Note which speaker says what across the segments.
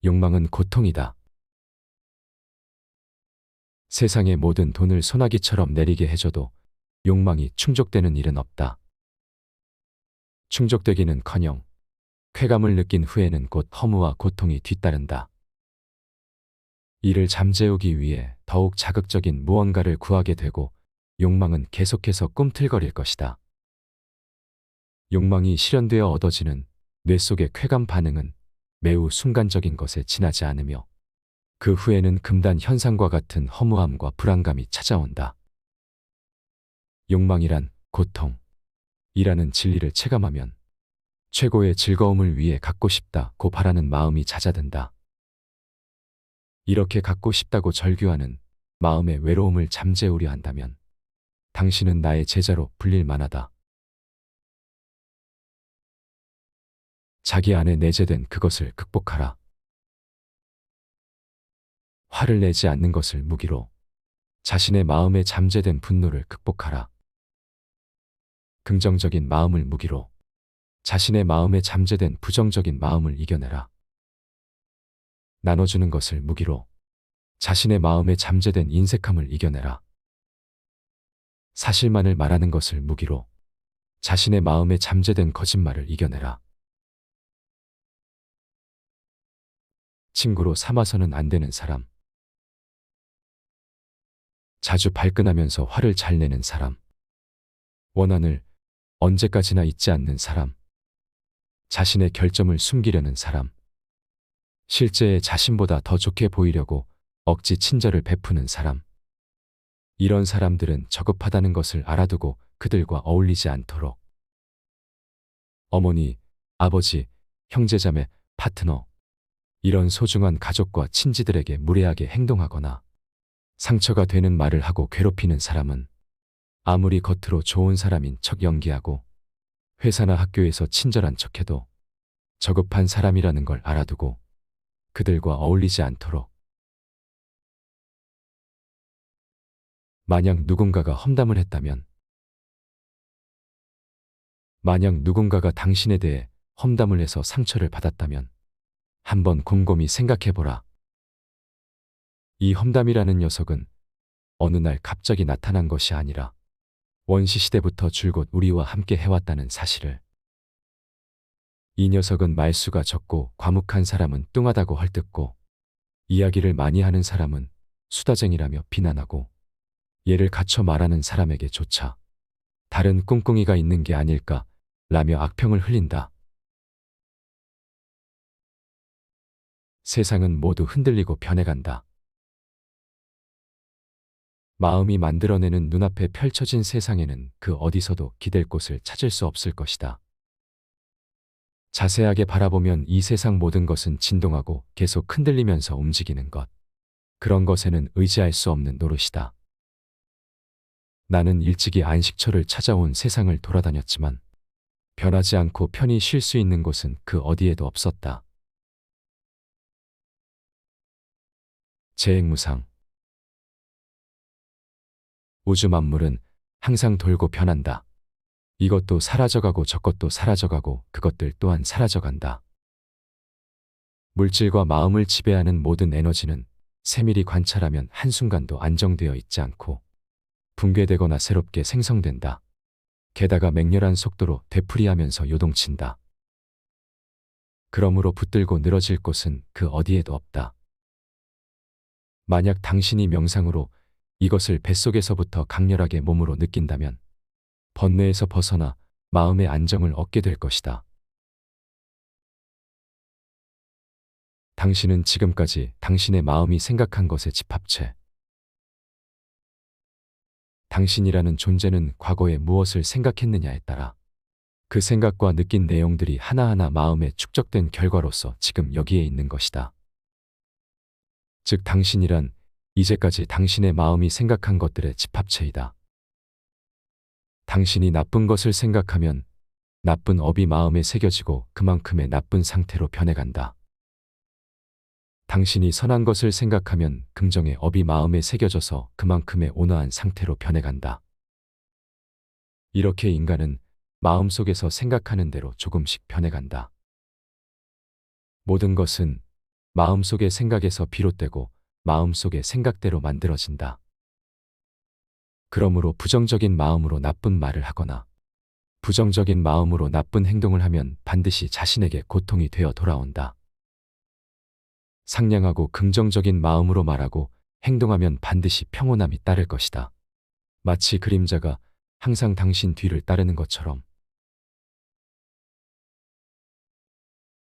Speaker 1: 욕망은 고통이다. 세상의 모든 돈을 소나기처럼 내리게 해줘도 욕망이 충족되는 일은 없다. 충족되기는커녕 쾌감을 느낀 후에는 곧 허무와 고통이 뒤따른다. 이를 잠재우기 위해 더욱 자극적인 무언가를 구하게 되고 욕망은 계속해서 꿈틀거릴 것이다. 욕망이 실현되어 얻어지는 뇌 속의 쾌감 반응은 매우 순간적인 것에 지나지 않으며 그 후에는 금단 현상과 같은 허무함과 불안감이 찾아온다. 욕망이란 고통이라는 진리를 체감하면 최고의 즐거움을 위해 갖고 싶다고 바라는 마음이 잦아든다. 이렇게 갖고 싶다고 절규하는 마음의 외로움을 잠재우려 한다면 당신은 나의 제자로 불릴 만하다. 자기 안에 내재된 그것을 극복하라. 화를 내지 않는 것을 무기로 자신의 마음에 잠재된 분노를 극복하라. 긍정적인 마음을 무기로 자신의 마음에 잠재된 부정적인 마음을 이겨내라. 나눠주는 것을 무기로 자신의 마음에 잠재된 인색함을 이겨내라. 사실만을 말하는 것을 무기로 자신의 마음에 잠재된 거짓말을 이겨내라. 친구로 삼아서는 안 되는 사람. 자주 발끈하면서 화를 잘 내는 사람. 원한을 언제까지나 잊지 않는 사람. 자신의 결점을 숨기려는 사람. 실제의 자신보다 더 좋게 보이려고 억지 친절을 베푸는 사람. 이런 사람들은 저급하다는 것을 알아두고 그들과 어울리지 않도록 어머니, 아버지, 형제자매, 파트너, 이런 소중한 가족과 친지들에게 무례하게 행동하거나 상처가 되는 말을 하고 괴롭히는 사람은 아무리 겉으로 좋은 사람인 척 연기하고 회사나 학교에서 친절한 척해도 저급한 사람이라는 걸 알아두고 그들과 어울리지 않도록. 만약 누군가가 험담을 했다면, 만약 누군가가 당신에 대해 험담을 해서 상처를 받았다면 한번 곰곰이 생각해보라. 이 험담이라는 녀석은 어느 날 갑자기 나타난 것이 아니라 원시시대부터 줄곧 우리와 함께 해왔다는 사실을. 이 녀석은 말수가 적고 과묵한 사람은 뚱하다고 헐뜯고 이야기를 많이 하는 사람은 수다쟁이라며 비난하고 얘를 갖춰 말하는 사람에게조차 다른 꿍꿍이가 있는 게 아닐까 라며 악평을 흘린다. 세상은 모두 흔들리고 변해간다. 마음이 만들어내는 눈앞에 펼쳐진 세상에는 그 어디서도 기댈 곳을 찾을 수 없을 것이다. 자세하게 바라보면 이 세상 모든 것은 진동하고 계속 흔들리면서 움직이는 것. 그런 것에는 의지할 수 없는 노릇이다. 나는 일찍이 안식처를 찾아온 세상을 돌아다녔지만 변하지 않고 편히 쉴 수 있는 곳은 그 어디에도 없었다. 재행무상. 우주 만물은 항상 돌고 변한다. 이것도 사라져가고 저것도 사라져가고 그것들 또한 사라져간다. 물질과 마음을 지배하는 모든 에너지는 세밀히 관찰하면 한순간도 안정되어 있지 않고 붕괴되거나 새롭게 생성된다. 게다가 맹렬한 속도로 되풀이하면서 요동친다. 그러므로 붙들고 늘어질 곳은 그 어디에도 없다. 만약 당신이 명상으로 이것을 뱃속에서부터 강렬하게 몸으로 느낀다면 번뇌에서 벗어나 마음의 안정을 얻게 될 것이다. 당신은 지금까지 당신의 마음이 생각한 것의 집합체. 당신이라는 존재는 과거에 무엇을 생각했느냐에 따라 그 생각과 느낀 내용들이 하나하나 마음에 축적된 결과로서 지금 여기에 있는 것이다. 즉 당신이란 이제까지 당신의 마음이 생각한 것들의 집합체이다. 당신이 나쁜 것을 생각하면 나쁜 업이 마음에 새겨지고 그만큼의 나쁜 상태로 변해간다. 당신이 선한 것을 생각하면 긍정의 업이 마음에 새겨져서 그만큼의 온화한 상태로 변해간다. 이렇게 인간은 마음속에서 생각하는 대로 조금씩 변해간다. 모든 것은 마음속의 생각에서 비롯되고 마음속의 생각대로 만들어진다. 그러므로 부정적인 마음으로 나쁜 말을 하거나 부정적인 마음으로 나쁜 행동을 하면 반드시 자신에게 고통이 되어 돌아온다. 상냥하고 긍정적인 마음으로 말하고 행동하면 반드시 평온함이 따를 것이다. 마치 그림자가 항상 당신 뒤를 따르는 것처럼.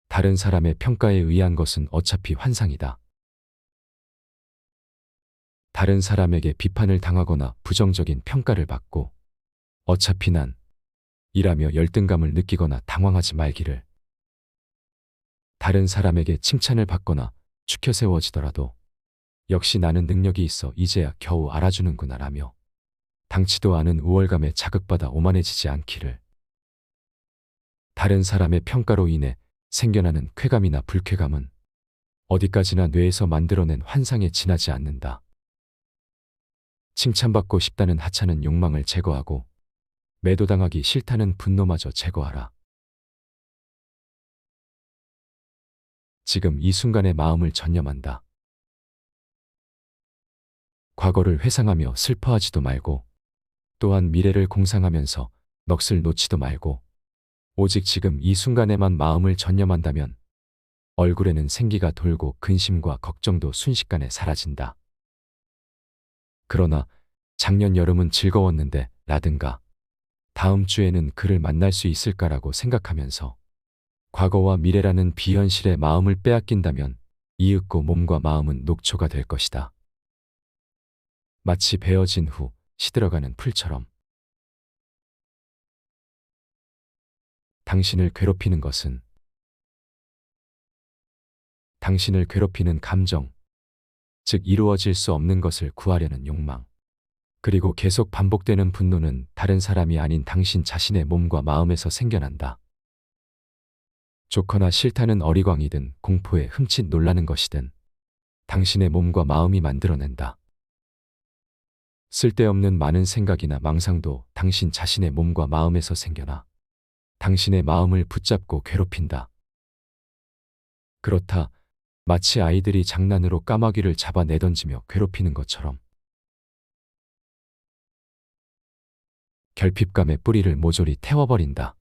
Speaker 1: 다른 사람의 평가에 의한 것은 어차피 환상이다. 다른 사람에게 비판을 당하거나 부정적인 평가를 받고 어차피 난 이라며 열등감을 느끼거나 당황하지 말기를. 다른 사람에게 칭찬을 받거나 추켜 세워지더라도 역시 나는 능력이 있어 이제야 겨우 알아주는구나 라며 당치도 않은 우월감에 자극받아 오만해지지 않기를. 다른 사람의 평가로 인해 생겨나는 쾌감이나 불쾌감은 어디까지나 뇌에서 만들어낸 환상에 지나지 않는다. 칭찬받고 싶다는 하찮은 욕망을 제거하고 매도당하기 싫다는 분노마저 제거하라. 지금 이 순간의 마음을 전념한다. 과거를 회상하며 슬퍼하지도 말고 또한 미래를 공상하면서 넋을 놓지도 말고 오직 지금 이 순간에만 마음을 전념한다면 얼굴에는 생기가 돌고 근심과 걱정도 순식간에 사라진다. 그러나 작년 여름은 즐거웠는데 라든가 다음 주에는 그를 만날 수 있을까라고 생각하면서 과거와 미래라는 비현실의 마음을 빼앗긴다면 이윽고 몸과 마음은 녹초가 될 것이다. 마치 베어진 후 시들어가는 풀처럼. 당신을 괴롭히는 것은 당신을 괴롭히는 감정, 즉 이루어질 수 없는 것을 구하려는 욕망, 그리고 계속 반복되는 분노는 다른 사람이 아닌 당신 자신의 몸과 마음에서 생겨난다. 좋거나 싫다는 어리광이든 공포에 흠칫 놀라는 것이든 당신의 몸과 마음이 만들어낸다. 쓸데없는 많은 생각이나 망상도 당신 자신의 몸과 마음에서 생겨나 당신의 마음을 붙잡고 괴롭힌다. 그렇다 마치 아이들이 장난으로 까마귀를 잡아 내던지며 괴롭히는 것처럼. 결핍감의 뿌리를 모조리 태워버린다.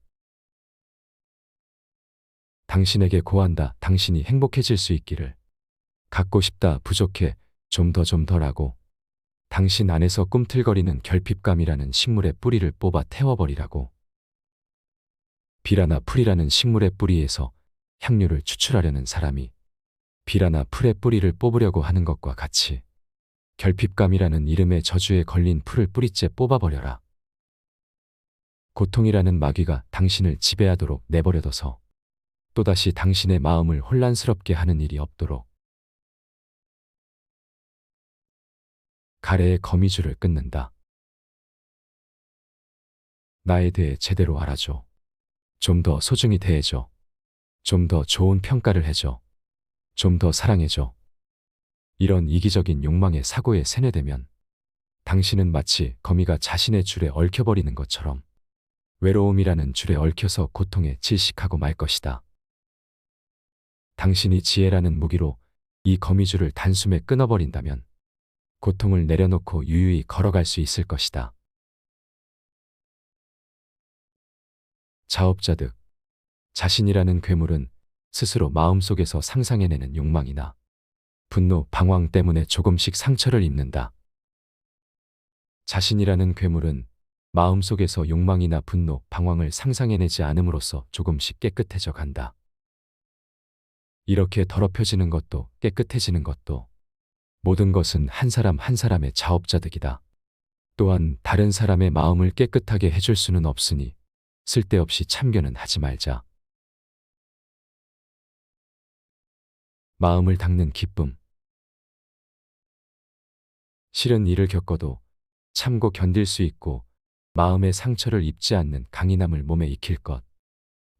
Speaker 1: 당신에게 고한다. 당신이 행복해질 수 있기를. 갖고 싶다. 부족해. 좀 더라고. 당신 안에서 꿈틀거리는 결핍감이라는 식물의 뿌리를 뽑아 태워버리라고. 비라나 풀이라는 식물의 뿌리에서 향료를 추출하려는 사람이 비라나 풀의 뿌리를 뽑으려고 하는 것과 같이 결핍감이라는 이름의 저주에 걸린 풀을 뿌리째 뽑아버려라. 고통이라는 마귀가 당신을 지배하도록 내버려둬서 또다시 당신의 마음을 혼란스럽게 하는 일이 없도록. 가래의 거미줄을 끊는다. 나에 대해 제대로 알아줘. 좀 더 소중히 대해줘. 좀 더 좋은 평가를 해줘. 좀 더 사랑해줘. 이런 이기적인 욕망의 사고에 세뇌되면 당신은 마치 거미가 자신의 줄에 얽혀버리는 것처럼 외로움이라는 줄에 얽혀서 고통에 질식하고 말 것이다. 당신이 지혜라는 무기로 이 거미줄을 단숨에 끊어버린다면 고통을 내려놓고 유유히 걸어갈 수 있을 것이다. 자업자득. 자신이라는 괴물은 스스로 마음속에서 상상해내는 욕망이나 분노, 방황 때문에 조금씩 상처를 입는다. 자신이라는 괴물은 마음속에서 욕망이나 분노, 방황을 상상해내지 않음으로써 조금씩 깨끗해져 간다. 이렇게 더럽혀지는 것도 깨끗해지는 것도 모든 것은 한 사람 한 사람의 자업자득이다. 또한 다른 사람의 마음을 깨끗하게 해줄 수는 없으니 쓸데없이 참견은 하지 말자. 마음을 닦는 기쁨. 싫은 일을 겪어도 참고 견딜 수 있고 마음의 상처를 입지 않는 강인함을 몸에 익힐 것.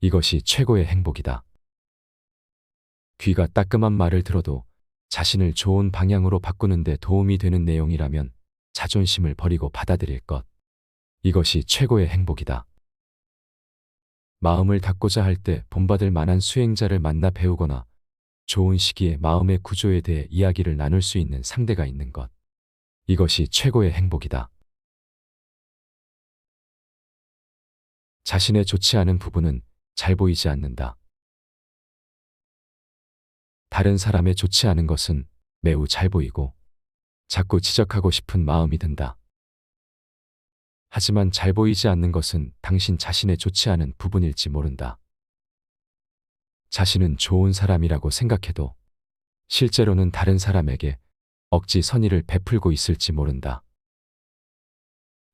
Speaker 1: 이것이 최고의 행복이다. 귀가 따끔한 말을 들어도 자신을 좋은 방향으로 바꾸는 데 도움이 되는 내용이라면 자존심을 버리고 받아들일 것. 이것이 최고의 행복이다. 마음을 닫고자 할 때 본받을 만한 수행자를 만나 배우거나 좋은 시기에 마음의 구조에 대해 이야기를 나눌 수 있는 상대가 있는 것. 이것이 최고의 행복이다. 자신의 좋지 않은 부분은 잘 보이지 않는다. 다른 사람의 좋지 않은 것은 매우 잘 보이고 자꾸 지적하고 싶은 마음이 든다. 하지만 잘 보이지 않는 것은 당신 자신의 좋지 않은 부분일지 모른다. 자신은 좋은 사람이라고 생각해도 실제로는 다른 사람에게 억지 선의를 베풀고 있을지 모른다.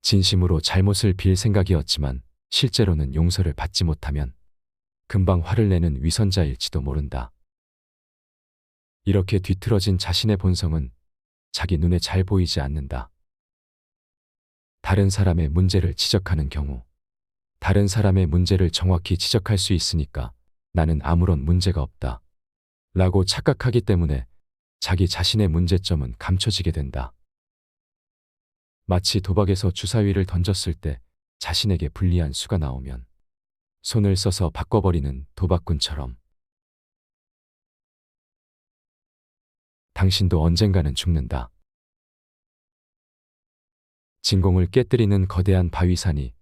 Speaker 1: 진심으로 잘못을 빌 생각이었지만 실제로는 용서를 받지 못하면 금방 화를 내는 위선자일지도 모른다. 이렇게 뒤틀어진 자신의 본성은 자기 눈에 잘 보이지 않는다. 다른 사람의 문제를 지적하는 경우 다른 사람의 문제를 정확히 지적할 수 있으니까 나는 아무런 문제가 없다 라고 착각하기 때문에 자기 자신의 문제점은 감춰지게 된다. 마치 도박에서 주사위를 던졌을 때 자신에게 불리한 수가 나오면 손을 써서 바꿔버리는 도박꾼처럼 당신도 언젠가는 죽는다. 진공을 깨뜨리는 거대한 바위산이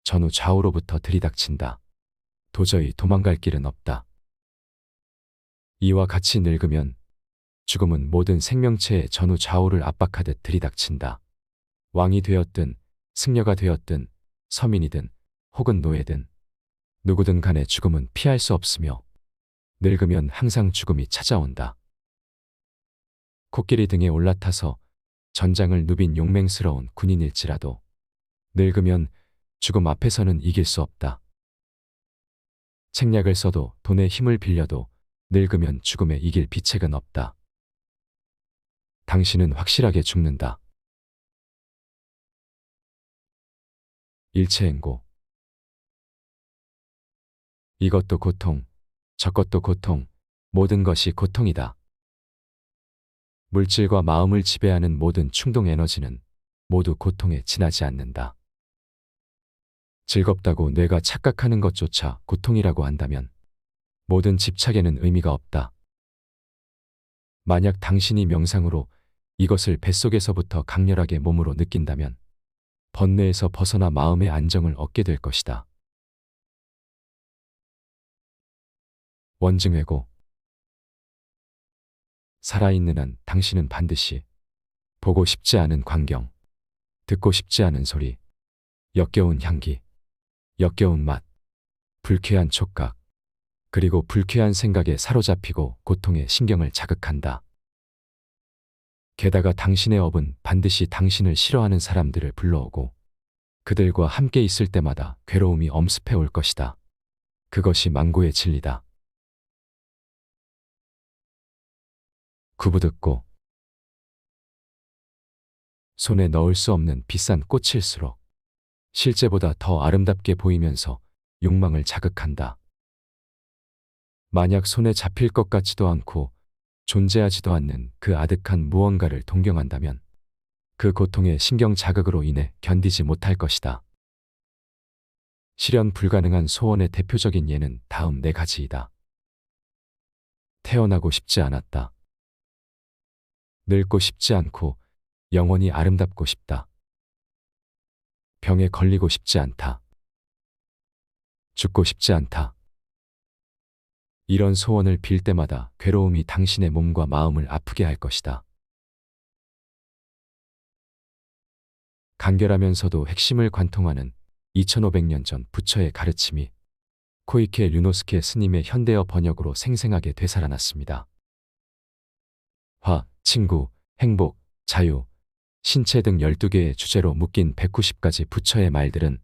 Speaker 1: 전후 좌우로부터 들이닥친다. 도저히 도망갈 길은 없다. 이와 같이 늙으면 죽음은 모든 생명체의 전후 좌우를 압박하듯 들이닥친다. 왕이 되었든 승려가 되었든 서민이든 혹은 노예든 누구든 간에 죽음은 피할 수 없으며 늙으면 항상 죽음이 찾아온다. 코끼리 등에 올라타서 전장을 누빈 용맹스러운 군인일지라도 늙으면 죽음 앞에서는 이길 수 없다. 책략을 써도 돈의 힘을 빌려도 늙으면 죽음에 이길 비책은 없다. 당신은 확실하게 죽는다. 일체행고. 이것도 고통, 저것도 고통, 모든 것이 고통이다. 물질과 마음을 지배하는 모든 충동 에너지는 모두 고통에 지나지 않는다. 즐겁다고 뇌가 착각하는 것조차 고통이라고 한다면 모든 집착에는 의미가 없다. 만약 당신이 명상으로 이것을 뱃속에서부터 강렬하게 몸으로 느낀다면 번뇌에서 벗어나 마음의 안정을 얻게 될 것이다. 원증회고. 살아있는 한 당신은 반드시 보고 싶지 않은 광경, 듣고 싶지 않은 소리, 역겨운 향기, 역겨운 맛, 불쾌한 촉각, 그리고 불쾌한 생각에 사로잡히고 고통에 신경을 자극한다. 게다가 당신의 업은 반드시 당신을 싫어하는 사람들을 불러오고 그들과 함께 있을 때마다 괴로움이 엄습해 올 것이다. 그것이 망고의 진리다. 구부듣고. 손에 넣을 수 없는 비싼 꽃일수록 실제보다 더 아름답게 보이면서 욕망을 자극한다. 만약 손에 잡힐 것 같지도 않고 존재하지도 않는 그 아득한 무언가를 동경한다면 그 고통의 신경 자극으로 인해 견디지 못할 것이다. 실현 불가능한 소원의 대표적인 예는 다음 4가지이다. 태어나고 싶지 않았다. 늙고 싶지 않고 영원히 아름답고 싶다. 병에 걸리고 싶지 않다. 죽고 싶지 않다. 이런 소원을 빌 때마다 괴로움이 당신의 몸과 마음을 아프게 할 것이다. 간결하면서도 핵심을 관통하는 2500년 전 부처의 가르침이 코이케 류노스케 스님의 현대어 번역으로 생생하게 되살아났습니다. 화, 친구, 행복, 자유, 신체 등 12개의 주제로 묶인 190가지 부처의 말들은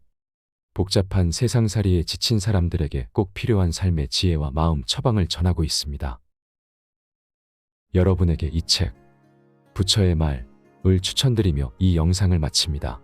Speaker 1: 복잡한 세상살이에 지친 사람들에게 꼭 필요한 삶의 지혜와 마음 처방을 전하고 있습니다. 여러분에게 이 책, 부처의 말을 추천드리며 이 영상을 마칩니다.